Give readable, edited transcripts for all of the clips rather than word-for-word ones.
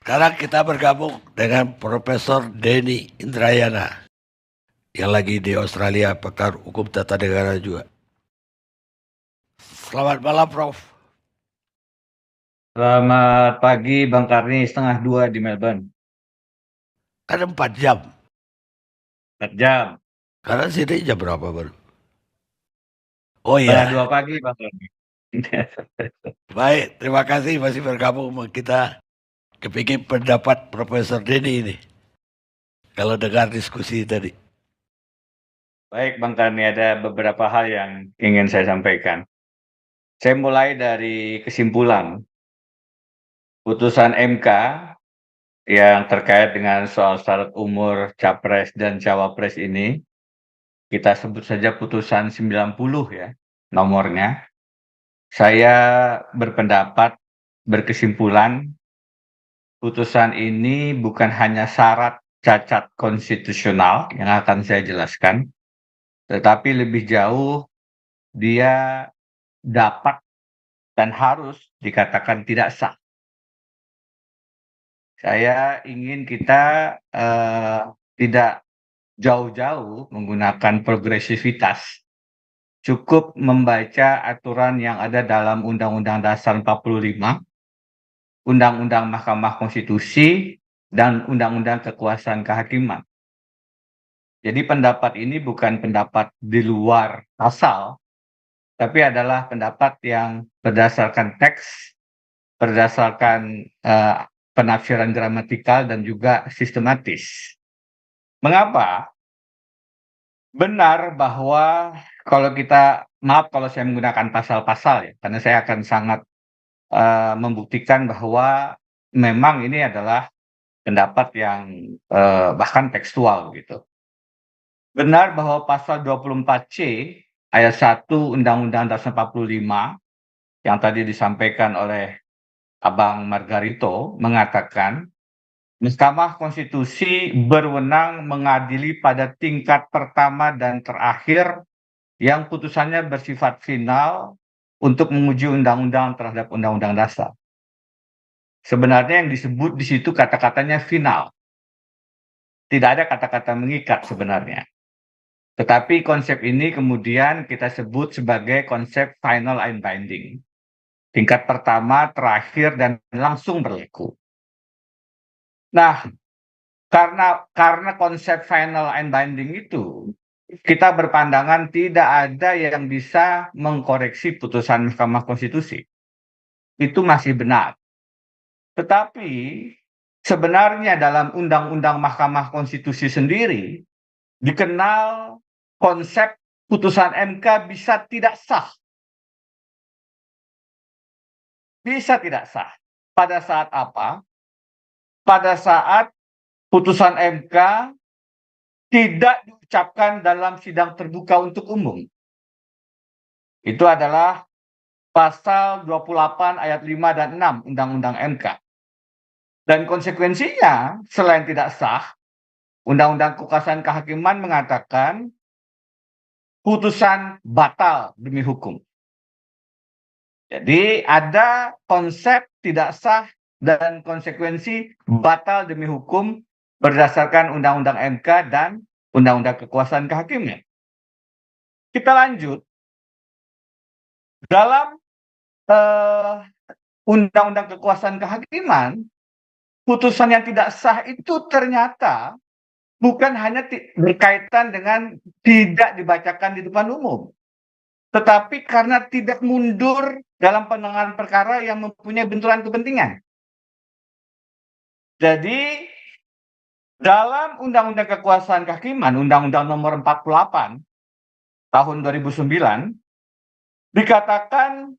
Sekarang kita bergabung dengan Profesor Denny Indrayana yang lagi di Australia, pakar hukum tata negara juga. Selamat malam, Prof. Selamat pagi Bang Karni, 1:30 di Melbourne. Kan 4 jam. 4 jam. Karena sini jam berapa baru? Oh Setengah iya, 2 pagi Bang Karni. baik. Terima kasih masih bergabung sama kita. Kepikir pendapat Profesor Denny ini. Kalau dengar diskusi tadi. Baik Bang Karni, ada beberapa hal yang ingin saya sampaikan. Saya mulai dari kesimpulan. Putusan MK yang terkait dengan soal syarat umur Capres dan Cawapres ini, kita sebut saja putusan 90 ya, nomornya. Saya berkesimpulan, putusan ini bukan hanya syarat cacat konstitusional yang akan saya jelaskan, tetapi lebih jauh dia dapat dan harus dikatakan tidak sah. Saya ingin kita tidak jauh-jauh menggunakan progresivitas. Cukup membaca aturan yang ada dalam Undang-Undang Dasar 45, Undang-Undang Mahkamah Konstitusi, dan Undang-Undang Kekuasaan Kehakiman. Jadi pendapat ini bukan pendapat di luar pasal, tapi adalah pendapat yang berdasarkan teks, berdasarkan penafsiran gramatikal dan juga sistematis. Mengapa? Benar bahwa kalau kita, maaf kalau saya menggunakan pasal-pasal ya, karena saya akan sangat membuktikan bahwa memang ini adalah pendapat yang bahkan tekstual gitu. Benar bahwa pasal 24C ayat 1 Undang-Undang Dasar 45 yang tadi disampaikan oleh Abang Margarito mengatakan Mahkamah Konstitusi berwenang mengadili pada tingkat pertama dan terakhir yang putusannya bersifat final untuk menguji undang-undang terhadap undang-undang dasar. Sebenarnya yang disebut di situ kata-katanya final. Tidak ada kata-kata mengikat sebenarnya. Tetapi konsep ini kemudian kita sebut sebagai konsep final and binding. Tingkat pertama, terakhir, dan langsung berlaku. Nah, karena konsep final and binding itu, kita berpandangan tidak ada yang bisa mengkoreksi putusan Mahkamah Konstitusi. Itu masih benar. Tetapi sebenarnya dalam Undang-Undang Mahkamah Konstitusi sendiri dikenal konsep putusan MK bisa tidak sah. Bisa tidak sah. Pada saat apa? Pada saat putusan MK tidak diucapkan dalam sidang terbuka untuk umum. Itu adalah pasal 28 ayat 5 dan 6 Undang-Undang MK. Dan konsekuensinya, selain tidak sah, Undang-Undang Kekuasaan Kehakiman mengatakan putusan batal demi hukum. Jadi ada konsep tidak sah dan konsekuensi batal demi hukum berdasarkan Undang-Undang MK dan Undang-Undang Kekuasaan Kehakiman. Kita lanjut. Dalam Undang-Undang Kekuasaan Kehakiman, putusan yang tidak sah itu ternyata bukan hanya berkaitan dengan tidak dibacakan di depan umum, tetapi karena tidak mundur dalam penanganan perkara yang mempunyai benturan kepentingan. Jadi dalam Undang-Undang Kekuasaan Kehakiman, Undang-Undang Nomor 48 tahun 2009, dikatakan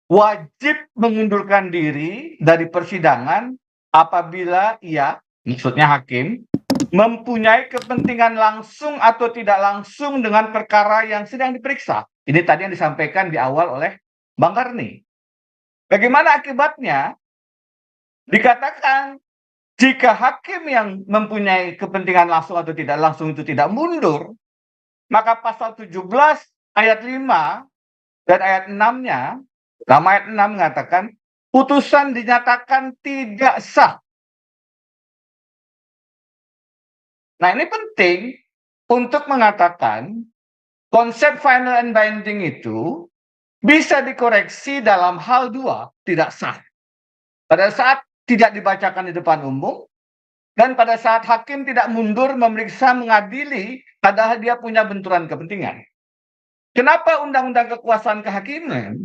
wajib mengundurkan diri dari persidangan apabila ia, maksudnya hakim, mempunyai kepentingan langsung atau tidak langsung dengan perkara yang sedang diperiksa. Ini tadi yang disampaikan di awal oleh Bang Karni. Bagaimana akibatnya? Dikatakan jika hakim yang mempunyai kepentingan langsung atau tidak langsung itu tidak mundur, maka pasal 17 ayat 5 dan ayat 6-nya, ayat 6 mengatakan putusan dinyatakan tidak sah Nah, ini penting untuk mengatakan konsep final and binding itu bisa dikoreksi dalam hal dua, tidak sah. Pada saat tidak dibacakan di depan umum, dan pada saat hakim tidak mundur memeriksa mengadili, padahal dia punya benturan kepentingan. Kenapa undang-undang kekuasaan kehakiman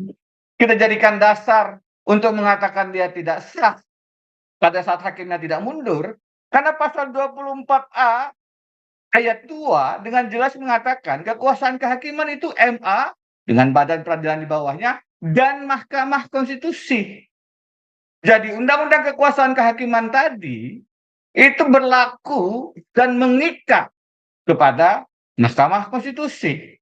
kita jadikan dasar untuk mengatakan dia tidak sah pada saat hakimnya tidak mundur? Karena pasal 24A ayat 2 dengan jelas mengatakan kekuasaan kehakiman itu MA dengan badan peradilan di bawahnya dan Mahkamah Konstitusi. Jadi undang-undang kekuasaan kehakiman tadi itu berlaku dan mengikat kepada Mahkamah Konstitusi.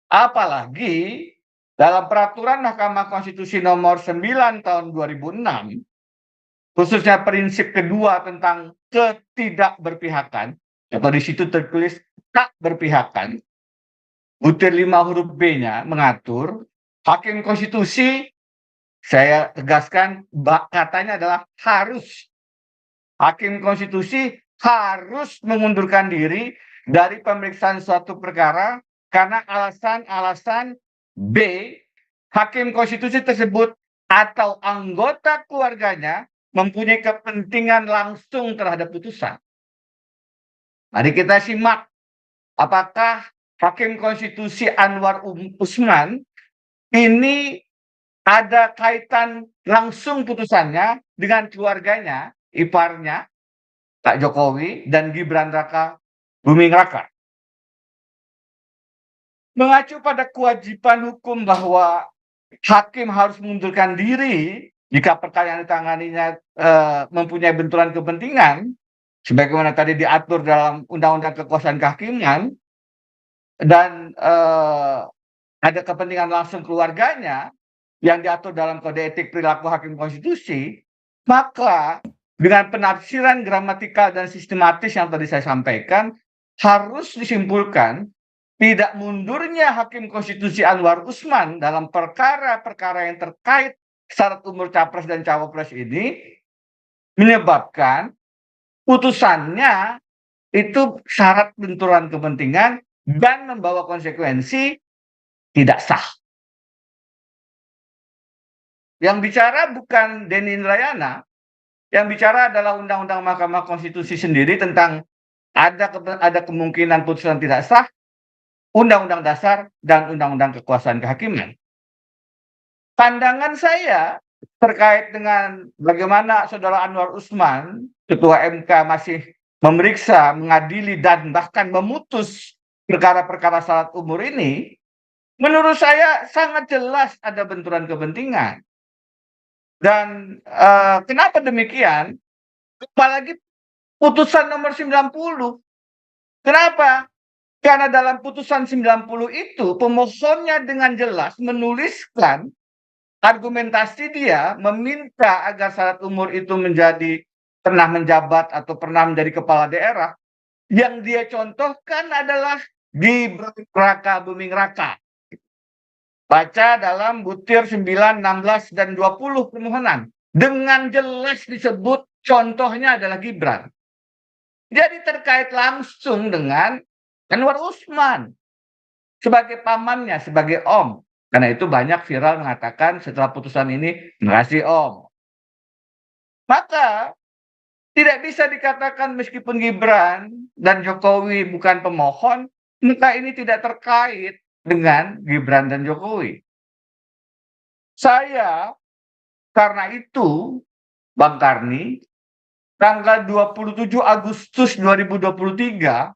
Apalagi dalam peraturan Mahkamah Konstitusi nomor 9 tahun 2006, khususnya prinsip kedua tentang ketidakberpihakan, atau di situ tertulis tak berpihakan, butir 5 huruf B-nya mengatur hakim konstitusi, saya tegaskan katanya adalah harus. Hakim konstitusi harus mengundurkan diri dari pemeriksaan suatu perkara karena alasan-alasan B, hakim konstitusi tersebut atau anggota keluarganya mempunyai kepentingan langsung terhadap putusan. Mari kita simak apakah hakim konstitusi Anwar Usman ini ada kaitan langsung putusannya dengan keluarganya, iparnya, Pak Jokowi dan Gibran Raka Buming Raka. Mengacu pada kewajiban hukum bahwa hakim harus mengundurkan diri jika perkara yang ditanganinya mempunyai benturan kepentingan, sebagaimana tadi diatur dalam Undang-Undang Kekuasaan Kehakiman, dan ada kepentingan langsung keluarganya yang diatur dalam Kode Etik Perilaku Hakim Konstitusi, maka dengan penafsiran gramatikal dan sistematis yang tadi saya sampaikan, harus disimpulkan tidak mundurnya Hakim Konstitusi Anwar Usman dalam perkara-perkara yang terkait syarat umur capres dan cawapres ini menyebabkan putusannya itu syarat benturan kepentingan dan membawa konsekuensi tidak sah. Yang bicara bukan Denny Indrayana, yang bicara adalah Undang-Undang Mahkamah Konstitusi sendiri tentang ada kemungkinan putusan tidak sah, Undang-Undang Dasar dan Undang-Undang Kekuasaan Kehakiman. Pandangan saya terkait dengan bagaimana Saudara Anwar Usman, Ketua MK, masih memeriksa, mengadili, dan bahkan memutus perkara-perkara syarat umur ini, menurut saya sangat jelas ada benturan kepentingan. Dan kenapa demikian? Apalagi putusan nomor 90. Kenapa? Karena dalam putusan 90 itu pemohonnya dengan jelas menuliskan argumentasi dia meminta agar syarat umur itu menjadi pernah menjabat atau pernah menjadi kepala daerah. Yang dia contohkan adalah Gibran Raka Buming Raka. Baca dalam butir 9, 16, dan 20 permohonan. Dengan jelas disebut contohnya adalah Gibran. Jadi terkait langsung dengan Anwar Usman sebagai pamannya, sebagai om. Karena itu banyak viral mengatakan setelah putusan ini, makasih om. Maka tidak bisa dikatakan meskipun Gibran dan Jokowi bukan pemohon, maka ini tidak terkait dengan Gibran dan Jokowi. Saya karena itu, Bang Karni, tanggal 27 Agustus 2023,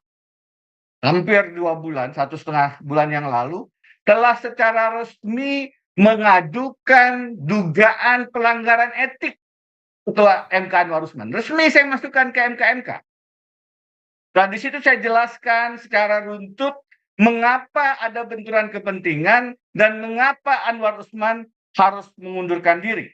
hampir 2 bulan, 1,5 bulan yang lalu, telah secara resmi mengajukan dugaan pelanggaran etik Ketua MK Anwar Usman. Resmi saya masukkan ke MK-MK. Dan di situ saya jelaskan secara runtut mengapa ada benturan kepentingan dan mengapa Anwar Usman harus mengundurkan diri.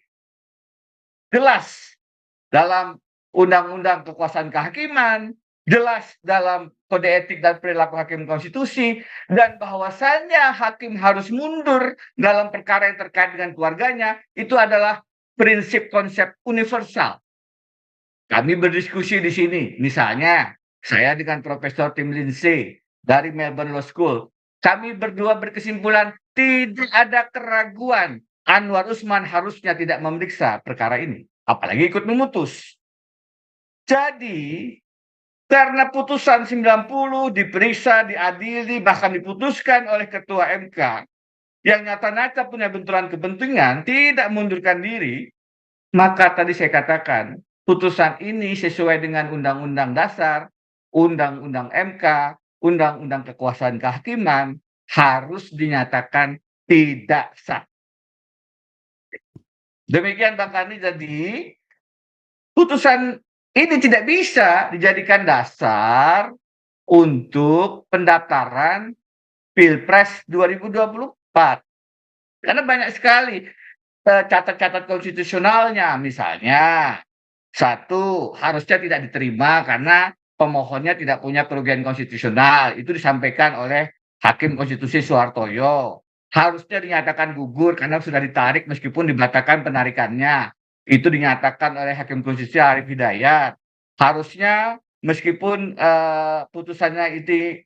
Jelas dalam Undang-Undang Kekuasaan Kehakiman, jelas dalam Kode Etik dan Perilaku Hakim Konstitusi, dan bahwasannya hakim harus mundur dalam perkara yang terkait dengan keluarganya, itu adalah prinsip konsep universal. Kami berdiskusi di sini, misalnya saya dengan Profesor Tim Lindsay dari Melbourne Law School, kami berdua berkesimpulan tidak ada keraguan Anwar Usman harusnya tidak memeriksa perkara ini, apalagi ikut memutus. Jadi, karena putusan 90 diperiksa, diadili, bahkan diputuskan oleh Ketua MK yang nyata-nyata punya benturan kepentingan, tidak mundurkan diri, maka tadi saya katakan, putusan ini sesuai dengan Undang-Undang Dasar, Undang-Undang MK, Undang-Undang Kekuasaan Kehakiman, harus dinyatakan tidak sah. Demikian Bang Karni, jadi putusan ini tidak bisa dijadikan dasar untuk pendaftaran Pilpres 2024. Karena banyak sekali catat-catat konstitusionalnya, misalnya satu, harusnya tidak diterima karena pemohonnya tidak punya kerugian konstitusional. Itu disampaikan oleh Hakim Konstitusi Soehartoyo. Harusnya dinyatakan gugur karena sudah ditarik meskipun dibatalkan penarikannya. Itu dinyatakan oleh Hakim Konstitusi Arief Hidayat. Harusnya meskipun putusannya itu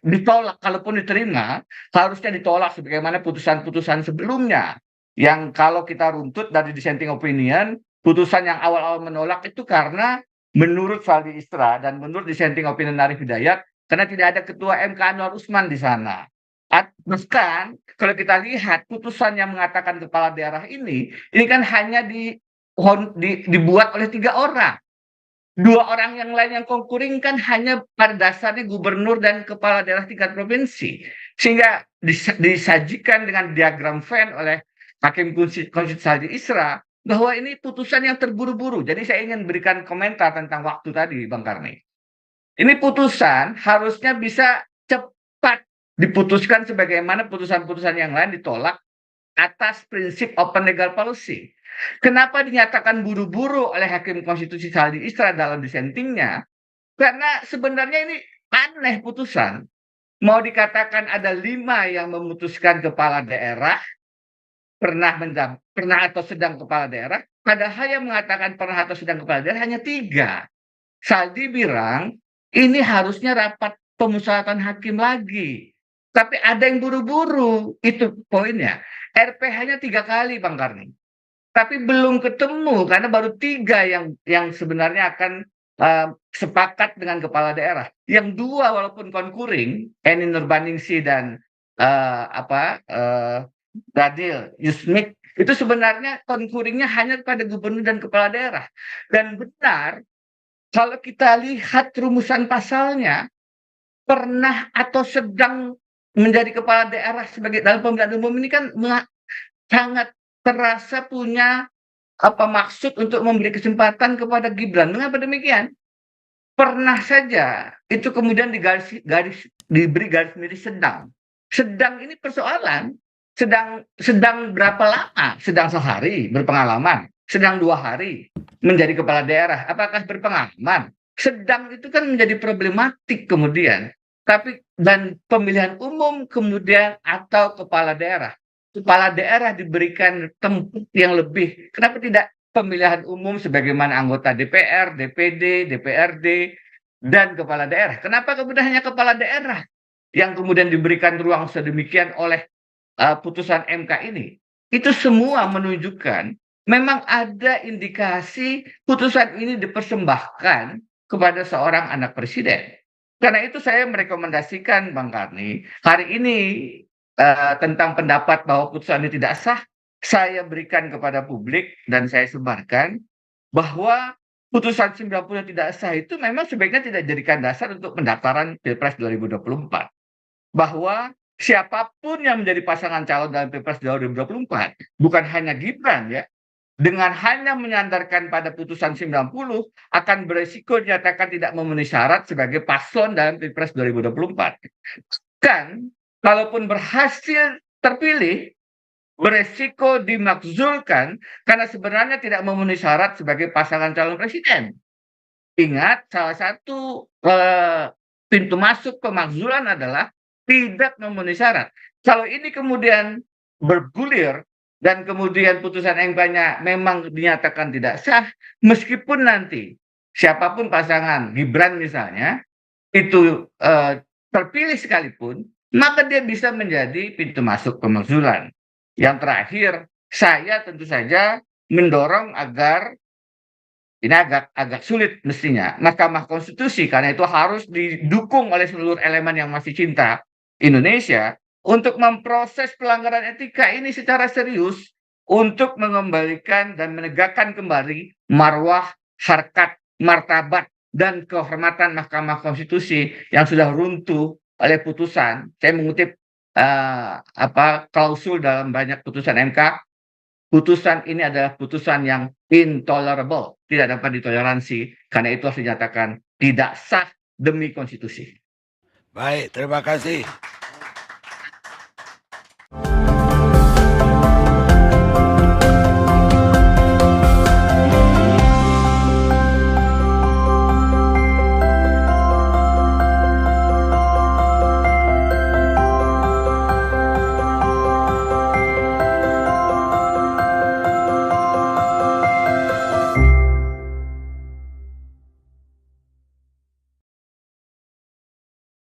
ditolak, kalaupun diterima, harusnya ditolak sebagaimana putusan-putusan sebelumnya. Yang kalau kita runtut dari dissenting opinion, putusan yang awal-awal menolak itu karena menurut Saldi Isra dan menurut dissenting opinion Arief Hidayat, karena tidak ada Ketua MK Anwar Usman di sana. Bahkan kalau kita lihat putusan yang mengatakan kepala daerah ini kan hanya dibuat oleh 3 orang. 2 orang yang lain yang konkuring kan hanya pada dasarnya gubernur dan kepala daerah tingkat provinsi. Sehingga disajikan dengan diagram Venn oleh Hakim Konstitusi Saldi Isra bahwa ini putusan yang terburu-buru. Jadi saya ingin berikan komentar tentang waktu tadi, Bang Karni. Ini putusan harusnya bisa cepat diputuskan sebagaimana putusan-putusan yang lain ditolak atas prinsip open legal policy. Kenapa dinyatakan buru-buru oleh Hakim Konstitusi Saldi Isra dalam dissentingnya? Karena sebenarnya ini aneh putusan. Mau dikatakan ada 5 yang memutuskan kepala daerah, pernah atau sedang kepala daerah, padahal yang mengatakan pernah atau sedang kepala daerah hanya 3. Saldi bilang, ini harusnya rapat pemusyawaratan hakim lagi. Tapi ada yang buru-buru, itu poinnya. RPH-nya 3 kali, Bang Karni. Tapi belum ketemu, karena baru 3 yang sebenarnya akan sepakat dengan kepala daerah. Yang 2 walaupun konkuring, Eni Nurbaningsi dan Daniel Yusmik, itu sebenarnya konkuringnya hanya pada gubernur dan kepala daerah. Dan benar, kalau kita lihat rumusan pasalnya, pernah atau sedang menjadi kepala daerah sebagai dalam pemilihan umum ini kan sangat terasa punya maksud untuk memberi kesempatan kepada Gibran. Mengapa demikian? Pernah saja itu kemudian diberi garis miring sedang. Sedang ini persoalan. Sedang berapa lama? Sedang sehari berpengalaman. Sedang 2 hari menjadi kepala daerah. Apakah berpengalaman? Sedang itu kan menjadi problematik kemudian. Tapi dan pemilihan umum kemudian atau kepala daerah. Kepala daerah diberikan tempat yang lebih. Kenapa tidak pemilihan umum sebagaimana anggota DPR, DPD, DPRD, dan kepala daerah? Kenapa kemudian hanya kepala daerah yang kemudian diberikan ruang sedemikian oleh putusan MK ini? Itu semua menunjukkan memang ada indikasi putusan ini dipersembahkan kepada seorang anak presiden. Karena itu saya merekomendasikan Bang Karni, hari ini tentang pendapat bahwa putusan ini tidak sah, saya berikan kepada publik dan saya sebarkan bahwa putusan 90 yang tidak sah itu memang sebaiknya tidak dijadikan dasar untuk pendaftaran Pilpres 2024. Bahwa siapapun yang menjadi pasangan calon dalam Pilpres 2024, bukan hanya Gibran ya, dengan hanya menyandarkan pada putusan 90 akan beresiko dinyatakan tidak memenuhi syarat sebagai paslon dalam Pilpres 2024. Kan kalaupun berhasil terpilih, beresiko dimakzulkan karena sebenarnya tidak memenuhi syarat sebagai pasangan calon presiden. Ingat, salah satu pintu masuk pemakzulan adalah tidak memenuhi syarat. Kalau ini kemudian bergulir dan kemudian putusan MK-nya memang dinyatakan tidak sah, meskipun nanti siapapun pasangan Gibran misalnya itu terpilih sekalipun, maka dia bisa menjadi pintu masuk pemakzulan. Yang terakhir, saya tentu saja mendorong agar ini agak sulit mestinya Mahkamah Konstitusi, karena itu harus didukung oleh seluruh elemen yang masih cinta Indonesia untuk memproses pelanggaran etika ini secara serius untuk mengembalikan dan menegakkan kembali marwah, harkat, martabat dan kehormatan Mahkamah Konstitusi yang sudah runtuh oleh putusan. Saya mengutip klausul dalam banyak putusan MK. Putusan ini adalah putusan yang intolerable, tidak dapat ditoleransi, karena itu harus dinyatakan tidak sah demi konstitusi. Baik, terima kasih.